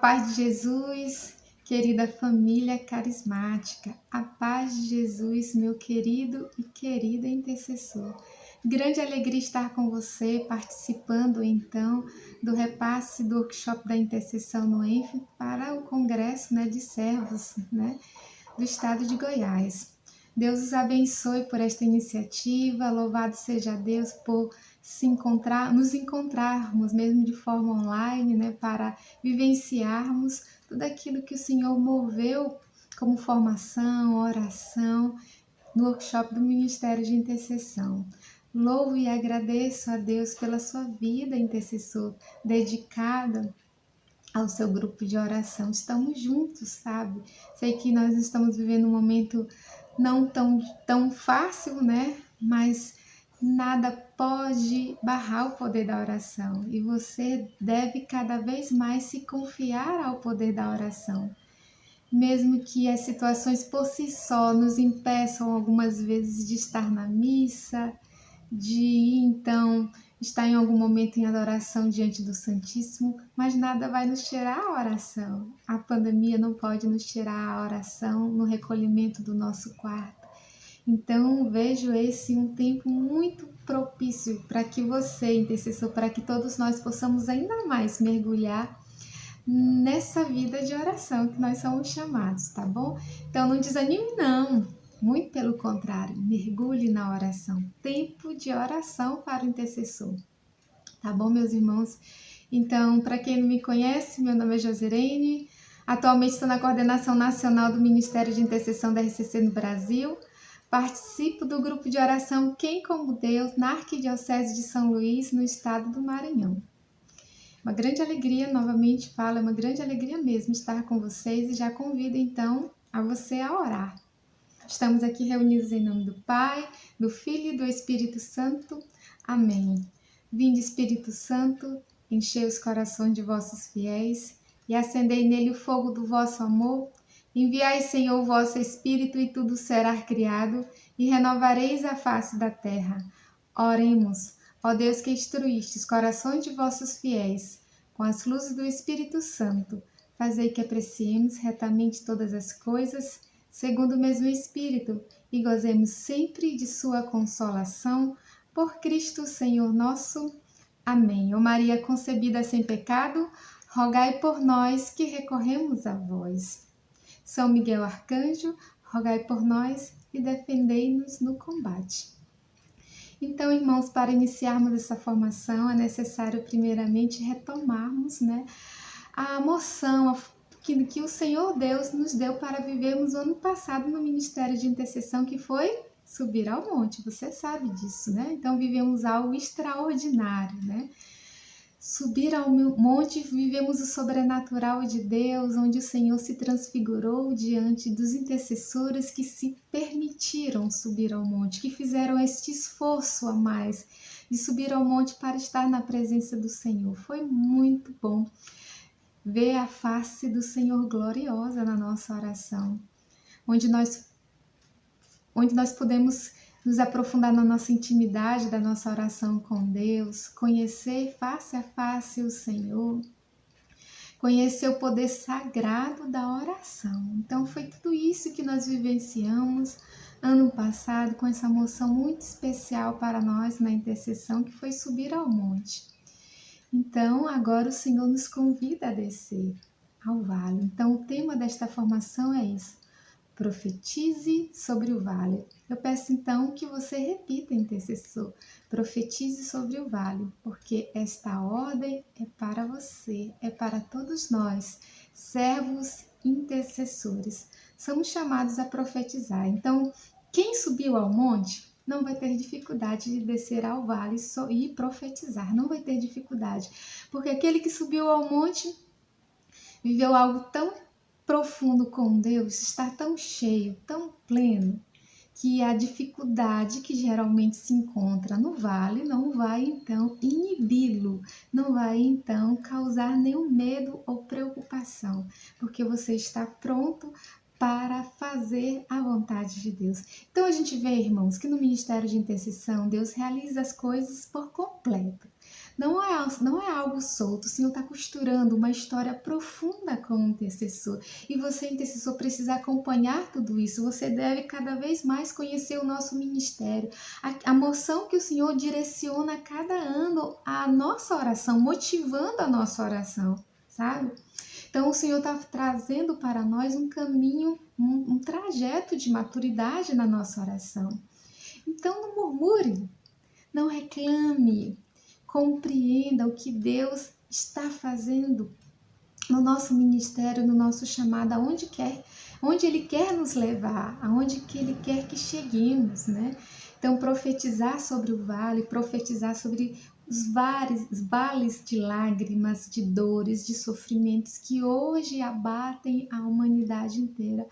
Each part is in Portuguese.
paz de Jesus, querida família carismática, a paz de Jesus, meu querido e querida intercessor. Grande alegria estar com você, participando então do repasse do workshop da intercessão no ENF para o Congresso de Servos do Estado de Goiás. Deus os abençoe por esta iniciativa, louvado seja Deus por nos encontrarmos, mesmo de forma online, para vivenciarmos tudo aquilo que o Senhor moveu como formação, oração, no workshop do Ministério de Intercessão. Louvo e agradeço a Deus pela sua vida, intercessor, dedicada ao seu grupo de oração. Estamos juntos, sabe? Sei que nós estamos vivendo um momento não tão fácil, Mas nada pode barrar o poder da oração. E você deve cada vez mais se confiar ao poder da oração. Mesmo que as situações por si só nos impeçam algumas vezes de estar na missa, de então estar em algum momento em adoração diante do Santíssimo, mas nada vai nos tirar a oração. A pandemia não pode nos tirar a oração no recolhimento do nosso quarto. Então vejo esse um tempo muito propício para que você, intercessor, para que todos nós possamos ainda mais mergulhar nessa vida de oração que nós somos chamados, tá bom? Então não desanime não. Muito pelo contrário, mergulhe na oração. Tempo de oração para o intercessor. Tá bom, meus irmãos? Então, para quem não me conhece, meu nome é Josirene. Atualmente estou na coordenação nacional do Ministério de Intercessão da RCC no Brasil. Participo do grupo de oração Quem como Deus, na Arquidiocese de São Luís, no estado do Maranhão. Uma grande alegria, novamente falo, é uma grande alegria mesmo estar com vocês e já convido então a você a orar. Estamos aqui reunidos em nome do Pai, do Filho e do Espírito Santo. Amém. Vinde, Espírito Santo, enchei os corações de vossos fiéis e acendei nele o fogo do vosso amor. Enviai, Senhor, o vosso Espírito e tudo será criado e renovareis a face da terra. Oremos, ó Deus que instruíste os corações de vossos fiéis com as luzes do Espírito Santo. Fazei que apreciemos retamente todas as coisas segundo o mesmo Espírito, e gozemos sempre de sua consolação, por Cristo Senhor nosso. Amém. Ó Maria concebida sem pecado, rogai por nós que recorremos a vós. São Miguel Arcanjo, rogai por nós e defendei-nos no combate. Então, irmãos, para iniciarmos essa formação, é necessário primeiramente retomarmos, a moção, que o Senhor Deus nos deu para vivermos o ano passado no Ministério de Intercessão, que foi subir ao monte, você sabe disso, Então vivemos algo extraordinário, Subir ao monte, vivemos o sobrenatural de Deus, onde o Senhor se transfigurou diante dos intercessores que se permitiram subir ao monte, que fizeram este esforço a mais de subir ao monte para estar na presença do Senhor. Foi muito bom ver a face do Senhor gloriosa na nossa oração, onde nós podemos nos aprofundar na nossa intimidade da nossa oração com Deus, conhecer face a face o Senhor, conhecer o poder sagrado da oração. Então foi tudo isso que nós vivenciamos ano passado com essa moção muito especial para nós na intercessão, que foi subir ao monte. Então, agora o Senhor nos convida a descer ao vale. Então, o tema desta formação é isso: profetize sobre o vale. Eu peço então que você repita, intercessor, profetize sobre o vale, porque esta ordem é para você, é para todos nós, servos intercessores. Somos chamados a profetizar. Então, quem subiu ao monte não vai ter dificuldade de descer ao vale e profetizar, não vai ter dificuldade, porque aquele que subiu ao monte viveu algo tão profundo com Deus, está tão cheio, tão pleno, que a dificuldade que geralmente se encontra no vale não vai então inibi-lo, não vai então causar nenhum medo ou preocupação, porque você está pronto para fazer a vontade de Deus. Então a gente vê, irmãos, que no Ministério de Intercessão Deus realiza as coisas por completo. Não é algo solto. O Senhor está costurando uma história profunda com o intercessor. E você, intercessor, precisa acompanhar tudo isso. Você deve cada vez mais conhecer o nosso ministério. A moção que o Senhor direciona a cada ano a nossa oração, motivando a nossa oração, sabe? Então, o Senhor está trazendo para nós um caminho, um trajeto de maturidade na nossa oração. Então, não murmure, não reclame, compreenda o que Deus está fazendo no nosso ministério, no nosso chamado, onde Ele quer nos levar, aonde que Ele quer que cheguemos, né? Então, profetizar sobre o vale, profetizar sobre os vales de lágrimas, de dores, de sofrimentos que hoje abatem a humanidade inteira.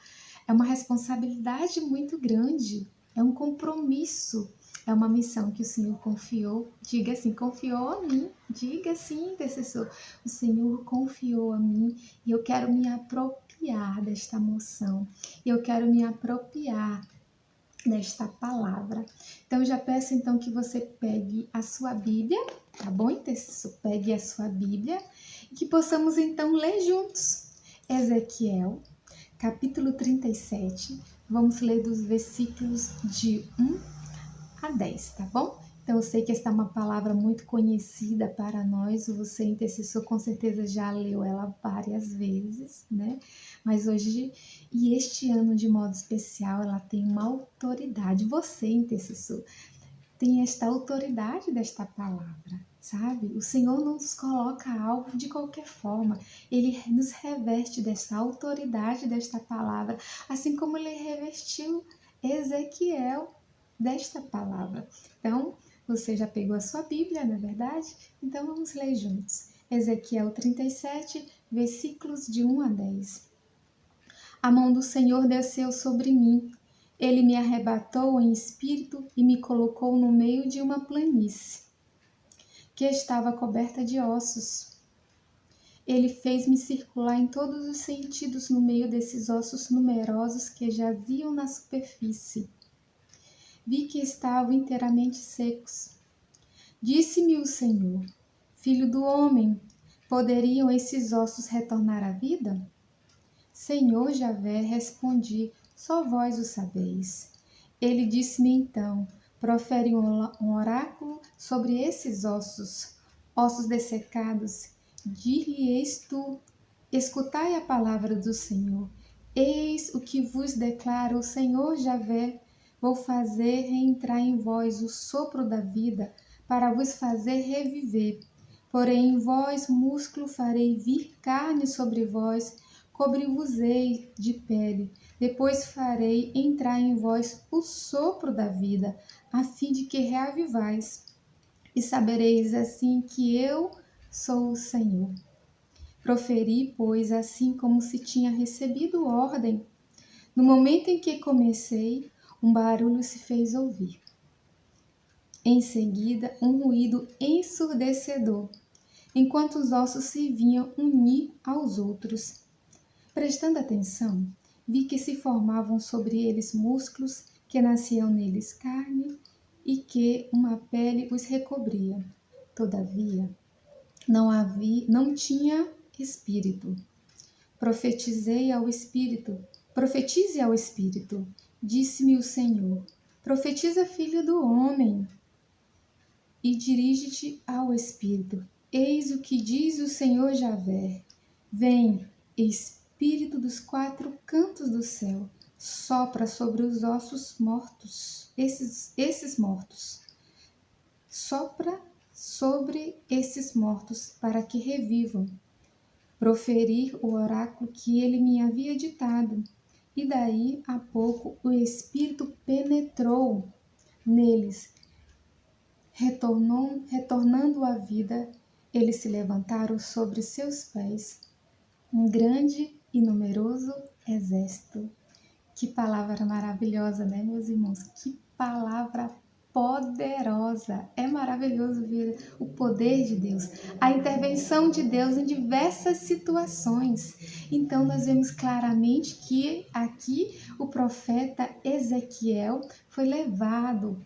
É uma responsabilidade muito grande, é um compromisso, é uma missão que o Senhor confiou. Diga assim, confiou a mim. Diga assim, intercessor, o Senhor confiou a mim e eu quero me apropriar desta moção. Eu quero me apropriar desta palavra. Então, já peço então que você pegue a sua Bíblia, tá bom, intercessor? Pegue a sua Bíblia e que possamos então ler juntos. Ezequiel, capítulo 37. Vamos ler dos versículos de 1 a 10, tá bom? Então, eu sei que esta é uma palavra muito conhecida para nós, você, intercessor, com certeza já leu ela várias vezes, né? Mas hoje, e este ano de modo especial, ela tem uma autoridade. Você, intercessor, tem esta autoridade desta palavra, sabe? O Senhor não nos coloca algo de qualquer forma, Ele nos reveste desta autoridade desta palavra, assim como Ele revestiu Ezequiel desta palavra. Então, você já pegou a sua Bíblia, não é verdade? Então, vamos ler juntos. Ezequiel 37, versículos de 1 a 10. A mão do Senhor desceu sobre mim. Ele me arrebatou em espírito e me colocou no meio de uma planície, que estava coberta de ossos. Ele fez-me circular em todos os sentidos no meio desses ossos numerosos que jaziam na superfície. Vi que estavam inteiramente secos. Disse-me o Senhor: Filho do homem, poderiam esses ossos retornar à vida? Senhor Javé, respondi: só vós o sabeis. Ele disse-me então: profere um oráculo sobre esses ossos, ossos dessecados. Dir-lhe-eis tu: escutai a palavra do Senhor. Eis o que vos declara o Senhor Javé: vou fazer reentrar em vós o sopro da vida, para vos fazer reviver. Porém, em vós músculo farei vir carne sobre vós, cobri-vos-ei de pele. Depois farei entrar em vós o sopro da vida, a fim de que reavivais. E sabereis assim que eu sou o Senhor. Proferi, pois, assim como se tinha recebido ordem. No momento em que comecei, um barulho se fez ouvir. Em seguida, um ruído ensurdecedor, enquanto os ossos se vinham unir aos outros. Prestando atenção, vi que se formavam sobre eles músculos, que nasciam neles carne e que uma pele os recobria. Todavia, não tinha espírito. Profetize ao espírito, disse-me o Senhor. Profetiza, filho do homem, e dirige-te ao espírito. Eis o que diz o Senhor Javé: vem, espírito dos quatro cantos do céu, sopra sobre os ossos mortos, esses mortos. Sopra sobre esses mortos para que revivam. Proferir o oráculo que ele me havia ditado, e daí a pouco o Espírito penetrou neles, retornando à vida. Eles se levantaram sobre seus pés, um grande e numeroso exército. Que palavra maravilhosa, né, meus irmãos? Que palavra poderosa! É maravilhoso ver o poder de Deus, a intervenção de Deus em diversas situações. Então, nós vemos claramente que aqui o profeta Ezequiel foi levado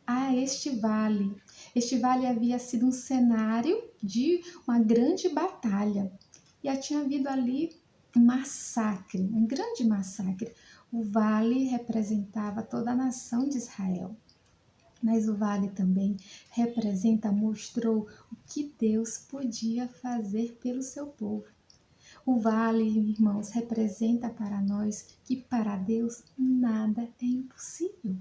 a este vale. Este vale havia sido um cenário de uma grande batalha. E tinha havido ali um massacre, um grande massacre. O vale representava toda a nação de Israel. Mas o vale também mostrou o que Deus podia fazer pelo seu povo. O vale, irmãos, representa para nós que para Deus nada é impossível.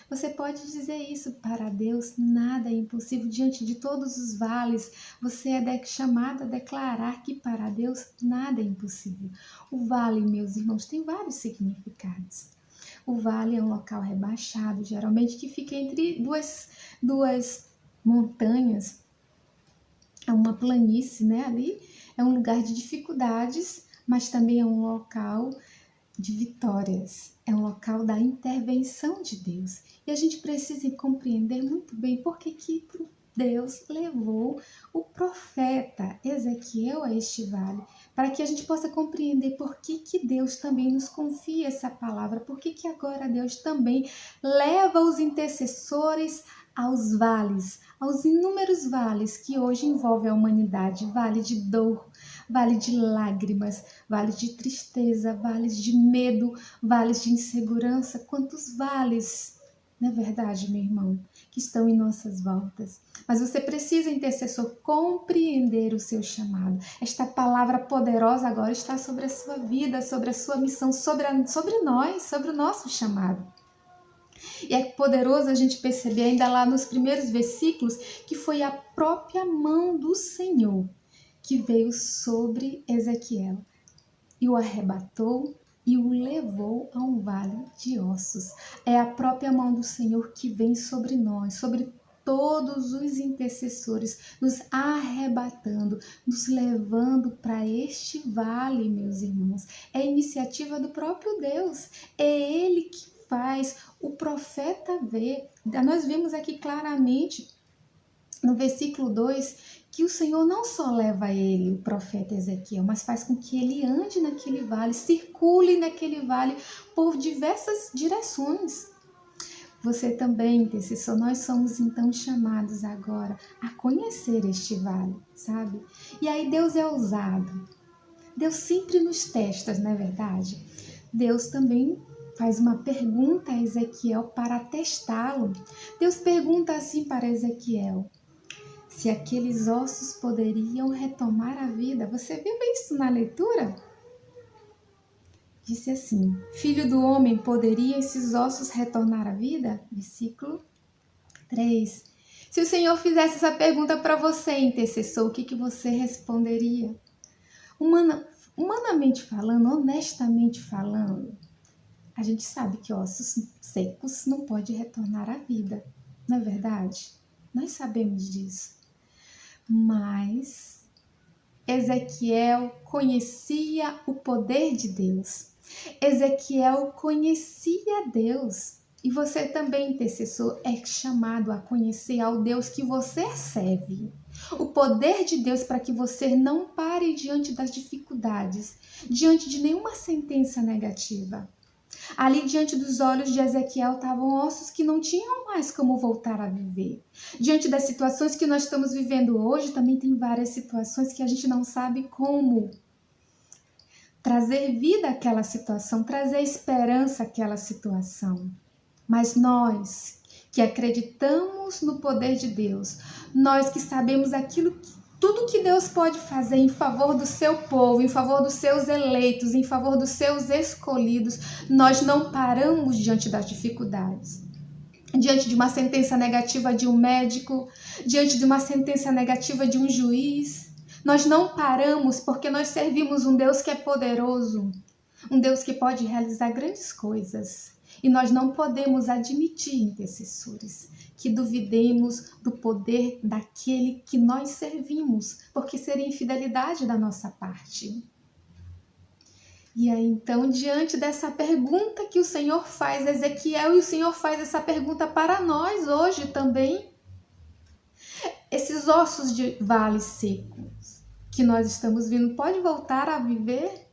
Você pode dizer isso, para Deus nada é impossível. Diante de todos os vales, você é chamado a declarar que para Deus nada é impossível. O vale, meus irmãos, tem vários significados. O vale é um local rebaixado, geralmente que fica entre duas montanhas. É uma planície, né? Ali é um lugar de dificuldades, mas também é um local de vitórias. É um local da intervenção de Deus. E a gente precisa compreender muito bem por que Deus levou o profeta Ezequiel a este vale, para que a gente possa compreender por que Deus também nos confia essa palavra, por que agora Deus também leva os intercessores aos vales, aos inúmeros vales que hoje envolvem a humanidade, vale de dor, vale de lágrimas, vale de tristeza, vales de medo, vales de insegurança, quantos vales, não é verdade, meu irmão, que estão em nossas voltas. Mas você precisa, intercessor, compreender o seu chamado. Esta palavra poderosa agora está sobre a sua vida, sobre a sua missão, sobre nós, sobre o nosso chamado. E é poderoso a gente perceber ainda lá nos primeiros versículos que foi a própria mão do Senhor que veio sobre Ezequiel e o arrebatou e o levou a um vale de ossos. É a própria mão do Senhor que vem sobre nós, sobre todos os intercessores, nos arrebatando, nos levando para este vale, meus irmãos. É iniciativa do próprio Deus, é Ele que faz o profeta ver. Nós vimos aqui claramente no versículo 2 que o Senhor não só leva ele, o profeta Ezequiel, mas faz com que ele ande naquele vale, circule naquele vale por diversas direções. Você também, intercessor, nós somos então chamados agora a conhecer este vale, sabe? E aí Deus é ousado. Deus sempre nos testa, não é verdade? Deus também faz uma pergunta a Ezequiel para testá-lo. Deus pergunta assim para Ezequiel: se aqueles ossos poderiam retomar a vida. Você viu isso na leitura? Disse assim: filho do homem, poderiam esses ossos retornar à vida? Versículo 3. Se o Senhor fizesse essa pergunta para você, intercessor, o que você responderia? Humanamente falando, honestamente falando, a gente sabe que ossos secos não podem retornar à vida, não é verdade? Nós sabemos disso. Mas Ezequiel conhecia o poder de Deus. Ezequiel conhecia Deus. E você também, intercessor, é chamado a conhecer ao Deus que você serve. O poder de Deus para que você não pare diante das dificuldades, diante de nenhuma sentença negativa. Ali diante dos olhos de Ezequiel estavam ossos que não tinham mais como voltar a viver. Diante das situações que nós estamos vivendo hoje, também tem várias situações que a gente não sabe como trazer vida àquela situação, trazer esperança àquela situação. Mas nós que acreditamos no poder de Deus, nós que sabemos tudo que Deus pode fazer em favor do seu povo, em favor dos seus eleitos, em favor dos seus escolhidos, nós não paramos diante das dificuldades. Diante de uma sentença negativa de um médico, diante de uma sentença negativa de um juiz, nós não paramos porque nós servimos um Deus que é poderoso, um Deus que pode realizar grandes coisas. E nós não podemos admitir, intercessores, que duvidemos do poder daquele que nós servimos, porque seria infidelidade da nossa parte. E aí, então, diante dessa pergunta que o Senhor faz a Ezequiel, e o Senhor faz essa pergunta para nós hoje também, esses ossos de vale secos que nós estamos vendo, pode voltar a viver?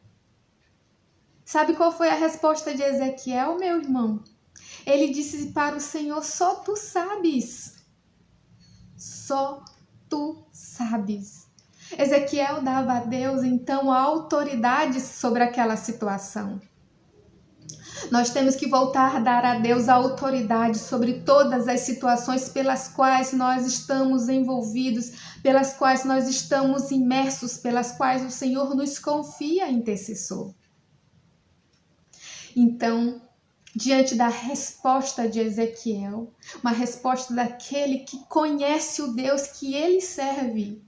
Sabe qual foi a resposta de Ezequiel, meu irmão? Ele disse para o Senhor: só tu sabes. Só tu sabes. Ezequiel dava a Deus, então, a autoridade sobre aquela situação. Nós temos que voltar a dar a Deus a autoridade sobre todas as situações pelas quais nós estamos envolvidos, pelas quais nós estamos imersos, pelas quais o Senhor nos confia, intercessor. Então, diante da resposta de Ezequiel, uma resposta daquele que conhece o Deus que ele serve,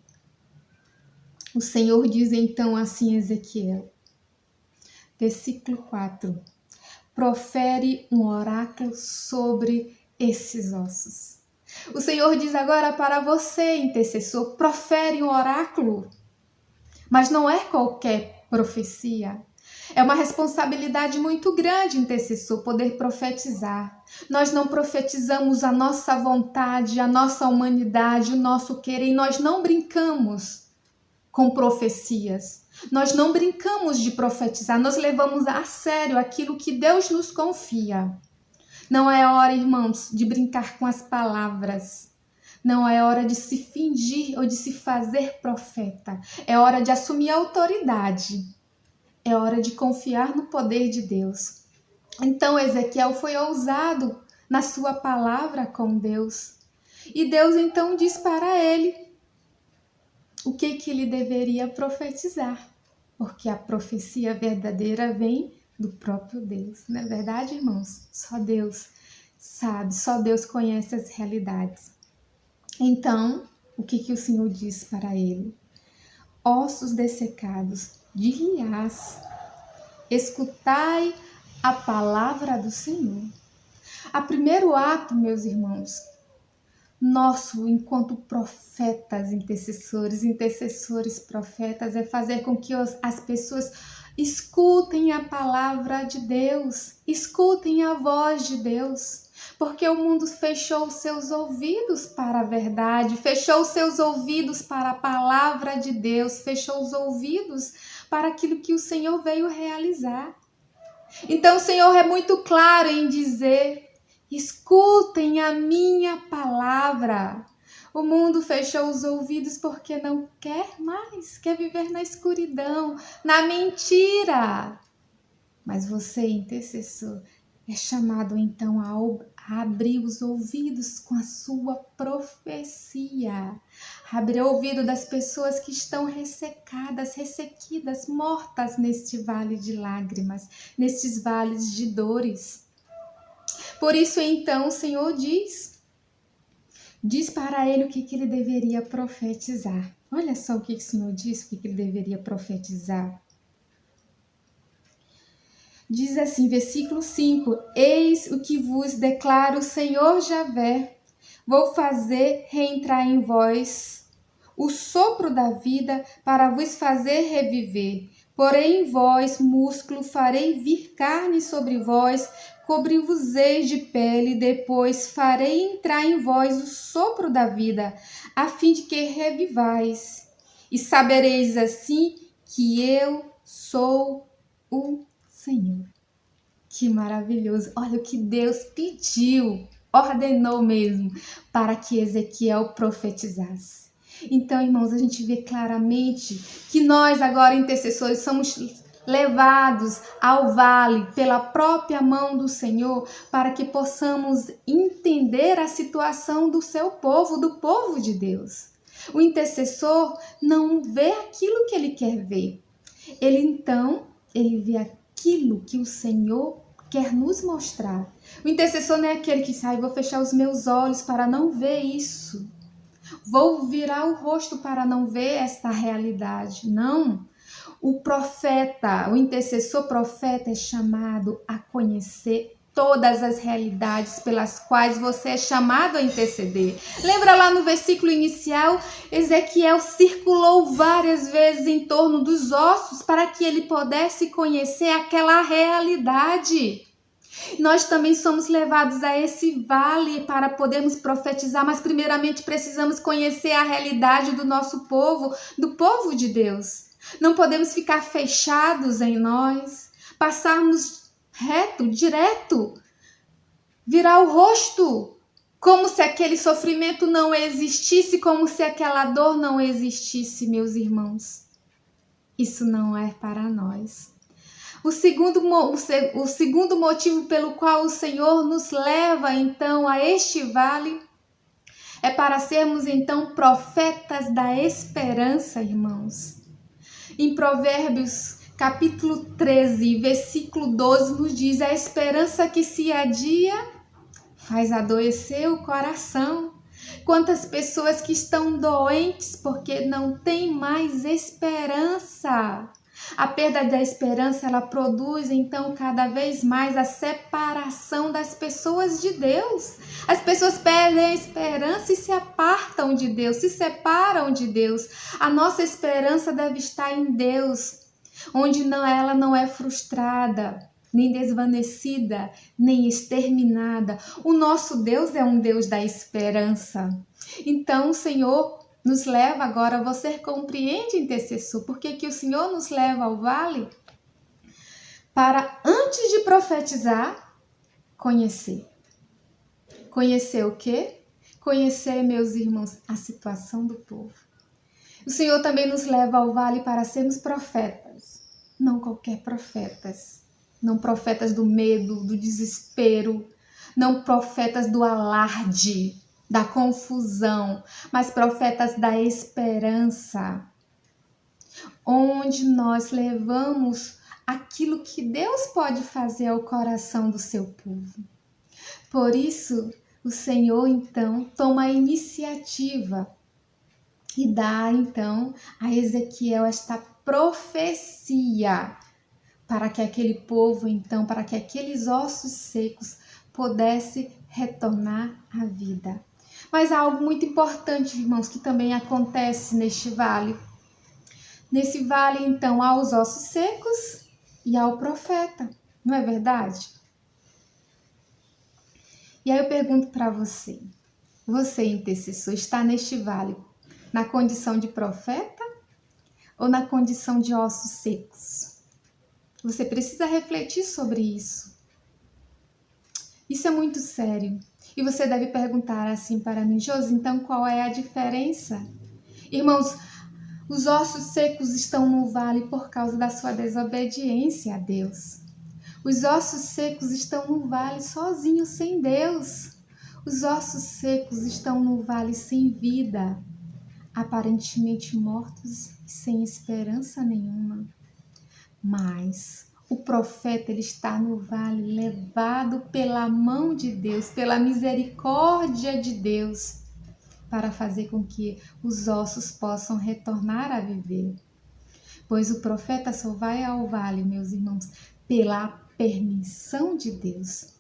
o Senhor diz então assim a Ezequiel, versículo 4, profere um oráculo sobre esses ossos. O Senhor diz agora para você, intercessor, profere um oráculo, mas não é qualquer profecia. É uma responsabilidade muito grande, intercessor, poder profetizar. Nós não profetizamos a nossa vontade, a nossa humanidade, o nosso querer, e nós não brincamos com profecias. Nós não brincamos de profetizar, nós levamos a sério aquilo que Deus nos confia. Não é hora, irmãos, de brincar com as palavras. Não é hora de se fingir ou de se fazer profeta. É hora de assumir a autoridade. É hora de confiar no poder de Deus. Então Ezequiel foi ousado na sua palavra com Deus. E Deus então diz para ele o que ele deveria profetizar. Porque a profecia verdadeira vem do próprio Deus. Não é verdade, irmãos? Só Deus sabe, só Deus conhece as realidades. Então, o que o Senhor diz para ele? Ossos dessecados, dir-lhe-ás, escutai a palavra do Senhor. A primeiro ato, meus irmãos, nosso, enquanto profetas, intercessores, profetas, é fazer com que as pessoas escutem a palavra de Deus, escutem a voz de Deus, porque o mundo fechou os seus ouvidos para a verdade, fechou os seus ouvidos para a palavra de Deus, fechou os ouvidos para aquilo que o Senhor veio realizar. Então o Senhor é muito claro em dizer: escutem a minha palavra. O mundo fechou os ouvidos porque não quer mais, quer viver na escuridão, na mentira. Mas você, intercessor, é chamado então a abrir os ouvidos com a sua profecia. Abrir o ouvido das pessoas que estão ressecadas, ressequidas, mortas neste vale de lágrimas, nestes vales de dores. Por isso, então, o Senhor diz para ele o que ele deveria profetizar. Olha só o que o Senhor diz, o que ele deveria profetizar. Diz assim, versículo 5, eis o que vos declara o Senhor Javé, vou fazer reentrar em vós o sopro da vida para vos fazer reviver. Porém em vós, músculo, farei vir carne sobre vós, cobri-vos-eis de pele, depois farei entrar em vós o sopro da vida, a fim de que revivais. E sabereis assim que eu sou o Senhor. Que maravilhoso! Olha o que Deus pediu, ordenou mesmo, para que Ezequiel profetizasse. Então, irmãos, a gente vê claramente que nós agora, intercessores, somos levados ao vale pela própria mão do Senhor, para que possamos entender a situação do seu povo, do povo de Deus. O intercessor não vê aquilo que ele quer ver. Ele vê aquilo que o Senhor quer nos mostrar. O intercessor não é aquele que sai, vou fechar os meus olhos para não ver isso. Vou virar o rosto para não ver esta realidade. Não. O profeta, o intercessor profeta é chamado a conhecer todas as realidades pelas quais você é chamado a interceder. Lembra lá no versículo inicial, Ezequiel circulou várias vezes em torno dos ossos para que ele pudesse conhecer aquela realidade. Nós também somos levados a esse vale para podermos profetizar, mas primeiramente precisamos conhecer a realidade do nosso povo, do povo de Deus. Não podemos ficar fechados em nós, passarmos reto, direto, virar o rosto como se aquele sofrimento não existisse, como se aquela dor não existisse, meus irmãos. Isso não é para nós. O segundo motivo pelo qual o Senhor nos leva, então, a este vale é para sermos, então, profetas da esperança, irmãos. Em Provérbios, capítulo 13, versículo 12, nos diz: a esperança que se adia faz adoecer o coração. Quantas pessoas que estão doentes porque não têm mais esperança. A perda da esperança, ela produz, então, cada vez mais a separação das pessoas de Deus. As pessoas perdem a esperança e se apartam de Deus, se separam de Deus. A nossa esperança deve estar em Deus, onde ela não é frustrada, nem desvanecida, nem exterminada. O nosso Deus é um Deus da esperança. Então, o Senhor nos leva agora, você compreende, intercessor, por que o Senhor nos leva ao vale? Para, antes de profetizar, conhecer. Conhecer o quê? Conhecer, meus irmãos, a situação do povo. O Senhor também nos leva ao vale para sermos profetas. Não qualquer profetas. Não profetas do medo, do desespero. Não profetas do alarde, da confusão, mas profetas da esperança, onde nós levamos aquilo que Deus pode fazer ao coração do seu povo. Por isso, o Senhor, então, toma a iniciativa e dá, então, a Ezequiel esta profecia para que aquele povo, então, para que aqueles ossos secos pudessem retornar à vida. Mas há algo muito importante, irmãos, que também acontece neste vale. Nesse vale, então, há os ossos secos e há o profeta, não é verdade? E aí eu pergunto para você, intercessor, está neste vale na condição de profeta ou na condição de ossos secos? Você precisa refletir sobre isso. Isso é muito sério. E você deve perguntar assim para mim: Josi, então qual é a diferença? Irmãos, os ossos secos estão no vale por causa da sua desobediência a Deus. Os ossos secos estão no vale sozinhos, sem Deus. Os ossos secos estão no vale sem vida, aparentemente mortos e sem esperança nenhuma. Mas o profeta, ele está no vale levado pela mão de Deus, pela misericórdia de Deus, para fazer com que os ossos possam retornar a viver. Pois o profeta só vai ao vale, meus irmãos, pela permissão de Deus.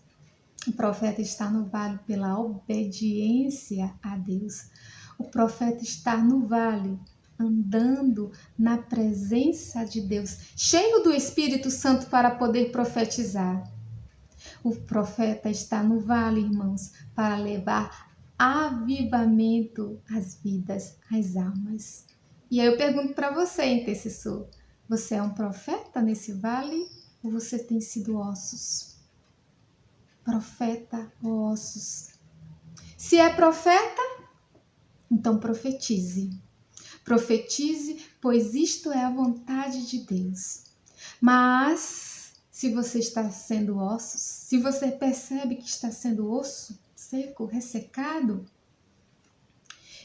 O profeta está no vale pela obediência a Deus. O profeta está no vale andando na presença de Deus, cheio do Espírito Santo para poder profetizar. O profeta está no vale, irmãos, para levar avivamento às vidas, às almas. E aí eu pergunto para você, intercessor, você é um profeta nesse vale ou você tem sido ossos? Profeta ou ossos? Se é profeta, então profetize. Profetize, pois isto é a vontade de Deus. Mas, se você está sendo ossos, se você percebe que está sendo osso seco, ressecado,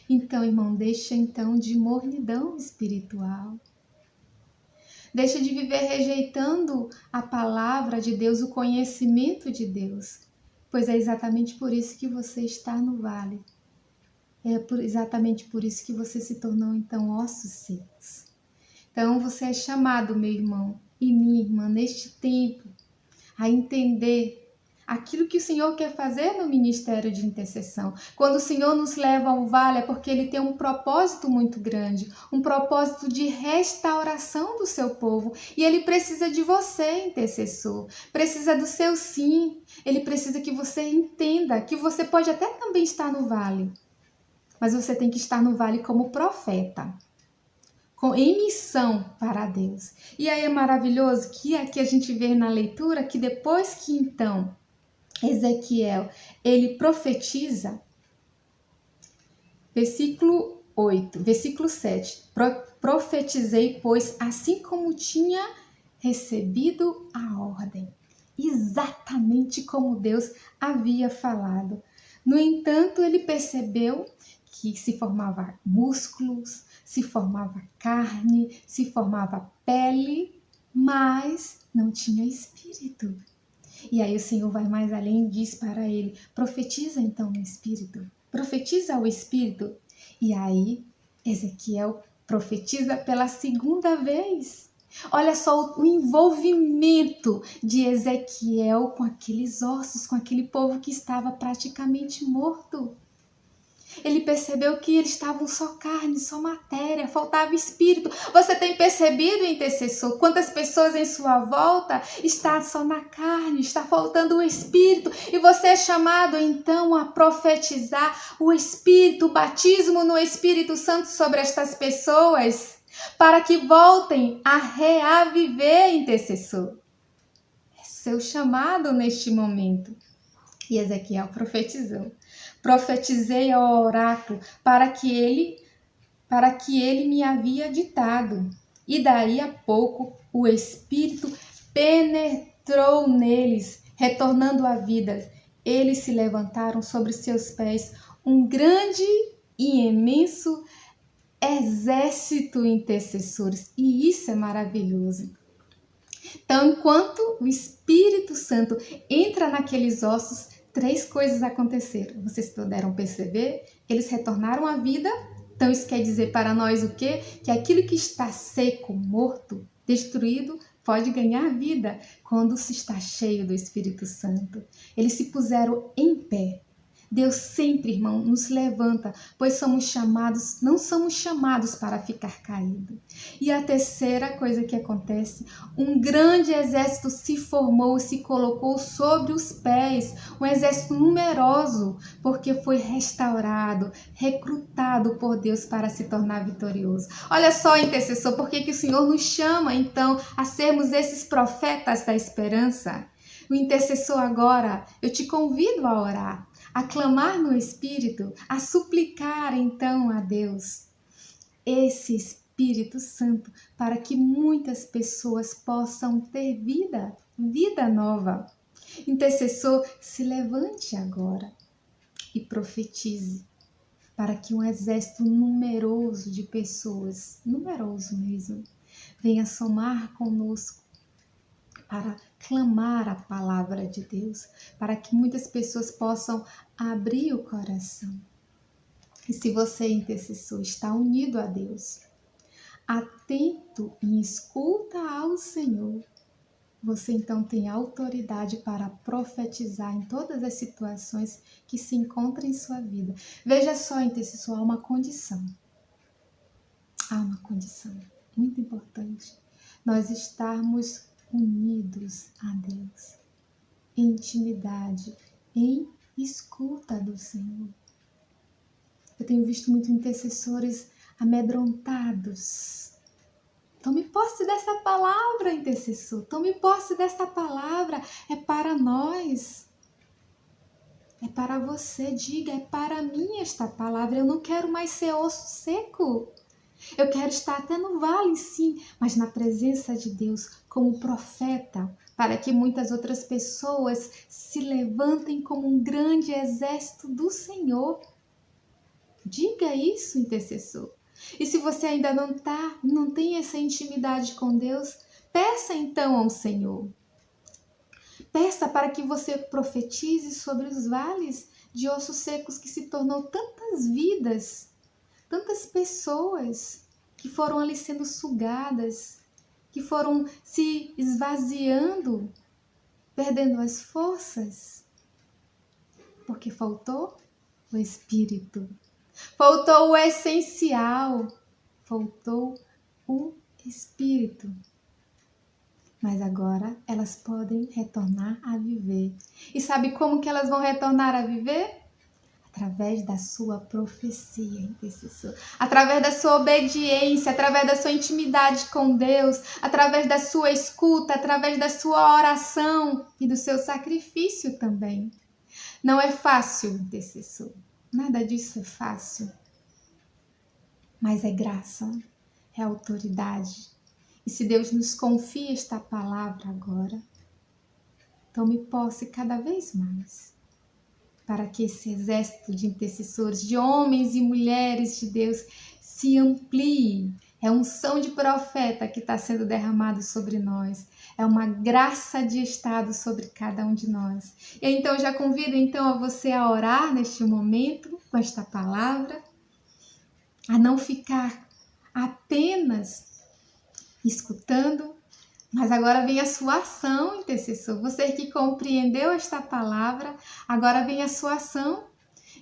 então, irmão, deixa então de mornidão espiritual. Deixa de viver rejeitando a palavra de Deus, o conhecimento de Deus, pois é exatamente por isso que você está no vale. Exatamente por isso que você se tornou, então, ossos secos. Então, você é chamado, meu irmão e minha irmã, neste tempo, a entender aquilo que o Senhor quer fazer no ministério de intercessão. Quando o Senhor nos leva ao vale, é porque Ele tem um propósito muito grande, um propósito de restauração do seu povo. E Ele precisa de você, intercessor, precisa do seu sim. Ele precisa que você entenda que você pode até também estar no vale, mas você tem que estar no vale como profeta, em missão para Deus. E aí é maravilhoso que aqui a gente vê na leitura que depois que então Ezequiel, ele profetiza, Versículo 7. Profetizei, pois, assim como tinha recebido a ordem, exatamente como Deus havia falado. No entanto, ele percebeu que se formava músculos, se formava carne, se formava pele, mas não tinha espírito. E aí o Senhor vai mais além e diz para ele: profetiza então no espírito, profetiza ao espírito. E aí Ezequiel profetiza pela segunda vez. Olha só o envolvimento de Ezequiel com aqueles ossos, com aquele povo que estava praticamente morto. Ele percebeu que eles estavam só carne, só matéria, faltava espírito. Você tem percebido, intercessor, quantas pessoas em sua volta estão só na carne, está faltando o espírito. E você é chamado então a profetizar o espírito, o batismo no Espírito Santo sobre estas pessoas, para que voltem a reaviver, intercessor. É seu chamado neste momento. E Ezequiel profetizou. Profetizei ao oráculo para que ele me havia ditado. E daí a pouco o Espírito penetrou neles, retornando à vida. Eles se levantaram sobre seus pés, um grande e imenso exército intercessores. E isso é maravilhoso. Então, enquanto o Espírito Santo entra naqueles ossos, 3 coisas aconteceram. Vocês puderam perceber? Eles retornaram à vida. Então, isso quer dizer para nós o quê? Que aquilo que está seco, morto, destruído, pode ganhar vida quando se está cheio do Espírito Santo. Eles se puseram em pé. Deus sempre, irmão, nos levanta, pois não somos chamados para ficar caídos. E a terceira coisa que acontece, um grande exército se formou e se colocou sobre os pés, um exército numeroso, porque foi restaurado, recrutado por Deus para se tornar vitorioso. Olha só, intercessor, por que o Senhor nos chama, então, a sermos esses profetas da esperança? O intercessor agora, eu te convido a orar, a clamar no Espírito, a suplicar então a Deus esse Espírito Santo para que muitas pessoas possam ter vida nova. Intercessor, se levante agora e profetize para que um exército numeroso de pessoas, numeroso mesmo, venha somar conosco para clamar a palavra de Deus, para que muitas pessoas possam abrir o coração. E se você, intercessor, está unido a Deus, atento e escuta ao Senhor, você então tem autoridade para profetizar em todas as situações que se encontram em sua vida. Veja só, intercessor, há uma condição. Há uma condição muito importante. Nós estarmos unidos a Deus, em intimidade, em escuta do Senhor. Eu tenho visto muitos intercessores amedrontados. Tome posse dessa palavra, intercessor. Tome posse dessa palavra. É para nós. É para você. Diga, é para mim esta palavra. Eu não quero mais ser osso seco. Eu quero estar até no vale, sim, mas na presença de Deus, como profeta, para que muitas outras pessoas se levantem como um grande exército do Senhor. Diga isso, intercessor. E se você ainda não tem essa intimidade com Deus, peça então ao Senhor. Peça para que você profetize sobre os vales de ossos secos que se tornou tantas vidas, tantas pessoas que foram ali sendo sugadas, que foram se esvaziando, perdendo as forças, porque faltou o Espírito, faltou o essencial, faltou o Espírito. Mas agora elas podem retornar a viver. E sabe como que elas vão retornar a viver? Através da sua profecia, intercessor, através da sua obediência, através da sua intimidade com Deus, através da sua escuta, através da sua oração e do seu sacrifício também. Não é fácil, intercessor, nada disso é fácil, mas é graça, é autoridade. E se Deus nos confia esta palavra agora, tome posse cada vez mais, para que esse exército de intercessores, de homens e mulheres de Deus, se amplie. É unção de profeta que está sendo derramado sobre nós. É uma graça de estado sobre cada um de nós. E então já convido a você a orar neste momento com esta palavra, a não ficar apenas escutando, mas agora vem a sua ação, intercessor. Você que compreendeu esta palavra, agora vem a sua ação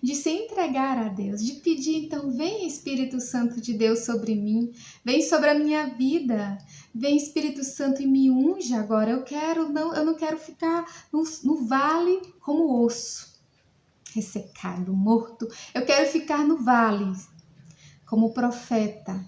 de se entregar a Deus, de pedir, então, vem Espírito Santo de Deus sobre mim, vem sobre a minha vida, vem Espírito Santo e me unge agora. Eu não quero ficar no vale como osso, ressecado, morto. Eu quero ficar no vale como profeta,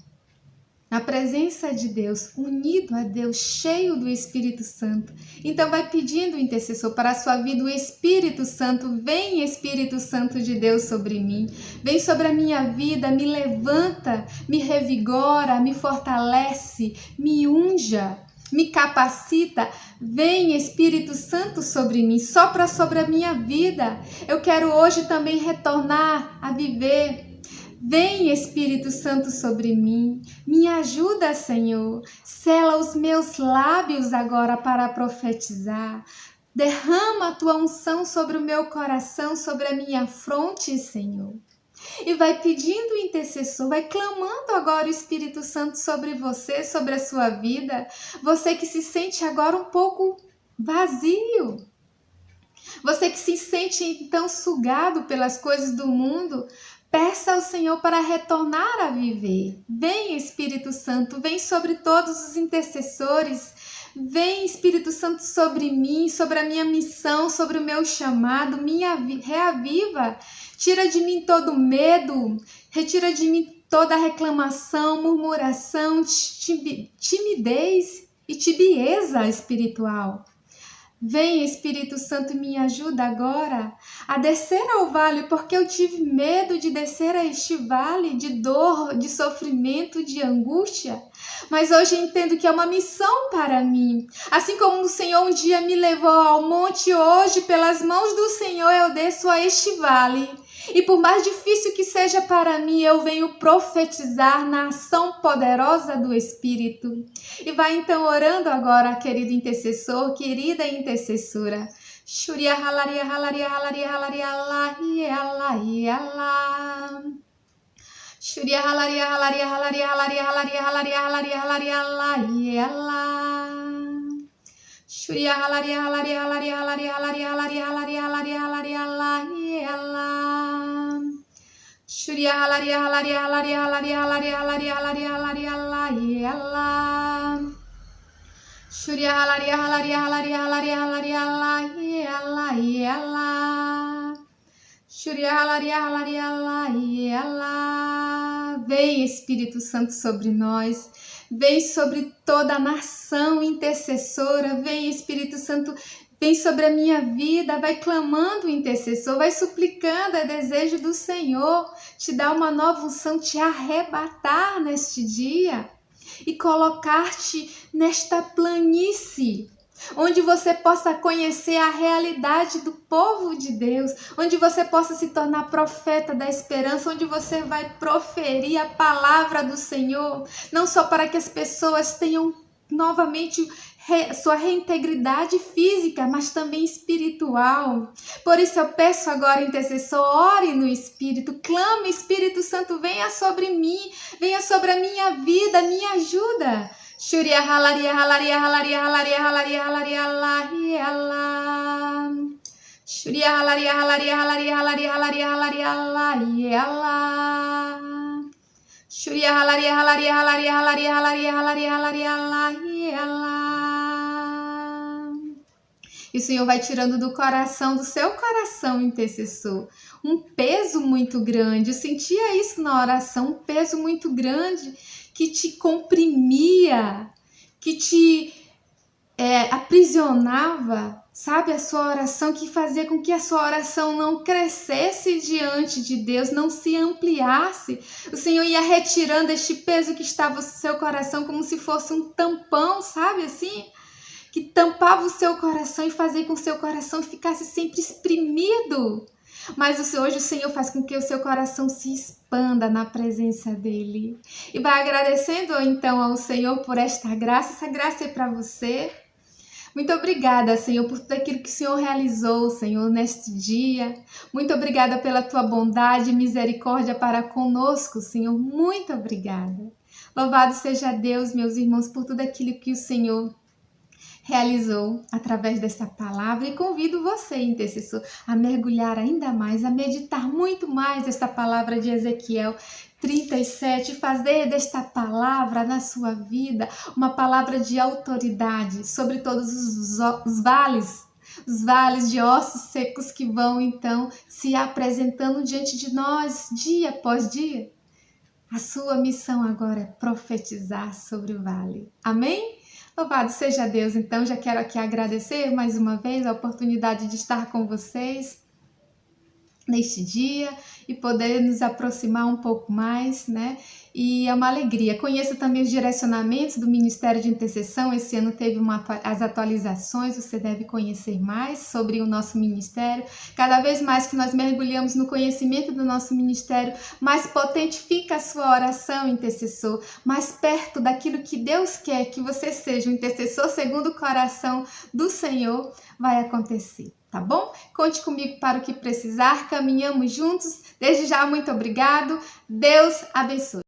na presença de Deus, unido a Deus, cheio do Espírito Santo. Então vai pedindo, intercessor, para a sua vida o Espírito Santo. Vem Espírito Santo de Deus sobre mim, vem sobre a minha vida, me levanta, me revigora, me fortalece, me unja, me capacita. Vem Espírito Santo sobre mim, sopra sobre a minha vida. Eu quero hoje também retornar a viver. Vem Espírito Santo sobre mim, me ajuda, Senhor, sela os meus lábios agora para profetizar, derrama a tua unção sobre o meu coração, sobre a minha fronte, Senhor. E vai pedindo o intercessor, vai clamando agora o Espírito Santo sobre você, sobre a sua vida, você que se sente agora um pouco vazio, você que se sente então sugado pelas coisas do mundo. Peça ao Senhor para retornar a viver. Vem Espírito Santo, vem sobre todos os intercessores. Vem Espírito Santo sobre mim, sobre a minha missão, sobre o meu chamado. Me reaviva. Tira de mim todo medo. Retira de mim toda reclamação, murmuração, timidez e tibieza espiritual. Vem Espírito Santo e me ajuda agora a descer ao vale, porque eu tive medo de descer a este vale de dor, de sofrimento, de angústia. Mas hoje entendo que é uma missão para mim. Assim como o Senhor um dia me levou ao monte, hoje pelas mãos do Senhor eu desço a este vale. E por mais difícil que seja para mim, eu venho profetizar na ação poderosa do Espírito. E vai então orando agora, querido intercessor, querida intercessora. Shuria halaria halaria halaria halaria Allah. Shuria halaria halaria halaria halaria halaria halaria halaria halaria Allah. Shuria halaria halaria halaria halaria halaria halaria halaria halaria Allah. Shuria halaria halaria halaria halaria halaria halaria halaria Allah. Shuria halaria halaria halaria halaria halaria Allah. Shuria halaria halaria Allah. Vem Espírito Santo sobre nós. Vem sobre toda a nação intercessora. Vem Espírito Santo, vem sobre a minha vida, vai clamando o intercessor, vai suplicando, é desejo do Senhor, te dar uma nova unção, te arrebatar neste dia e colocar-te nesta planície, onde você possa conhecer a realidade do povo de Deus, onde você possa se tornar profeta da esperança, onde você vai proferir a palavra do Senhor, não só para que as pessoas tenham novamente sua reintegridade física, mas também espiritual. Por isso eu peço agora, intercessor, ore no Espírito, clame, Espírito Santo, venha sobre mim, venha sobre a minha vida, me ajuda. Shuria halaria halaria halaria halaria halaria halaria Allah. Shuria halaria halaria halaria halaria halaria halaria Allah. Shuria halaria halaria halaria halaria halaria halaria Allah. E o Senhor vai tirando do coração, do seu coração, intercessor, um peso muito grande. Eu sentia isso na oração, um peso muito grande que te comprimia, que te aprisionava. sabe, a sua oração, que fazia com que a sua oração não crescesse diante de Deus, não se ampliasse. O Senhor ia retirando este peso que estava no seu coração como se fosse um tampão, sabe assim? Que tampava o seu coração e fazia com que o seu coração ficasse sempre exprimido. Mas hoje o Senhor faz com que o seu coração se expanda na presença dEle. E vai agradecendo então ao Senhor por esta graça. Essa graça é para você. Muito obrigada, Senhor, por tudo aquilo que o Senhor realizou, Senhor, neste dia. Muito obrigada pela tua bondade e misericórdia para conosco, Senhor. Muito obrigada. Louvado seja Deus, meus irmãos, por tudo aquilo que o Senhor realizou através desta palavra, e convido você, intercessor, a mergulhar ainda mais, a meditar muito mais esta palavra de Ezequiel 37, fazer desta palavra na sua vida uma palavra de autoridade sobre todos os vales de ossos secos que vão então se apresentando diante de nós dia após dia. A sua missão agora é profetizar sobre o vale. Amém? Louvado seja Deus. Então, já quero aqui agradecer mais uma vez a oportunidade de estar com vocês neste dia e poder nos aproximar um pouco mais, né? E é uma alegria. Conheça também os direcionamentos do Ministério de Intercessão. Esse ano teve as atualizações, você deve conhecer mais sobre o nosso ministério. Cada vez mais que nós mergulhamos no conhecimento do nosso ministério, mais potente fica a sua oração, intercessor, mais perto daquilo que Deus quer que você seja, um intercessor segundo o coração do Senhor, vai acontecer. Tá bom? Conte comigo para o que precisar, caminhamos juntos. Desde já, muito obrigado. Deus abençoe.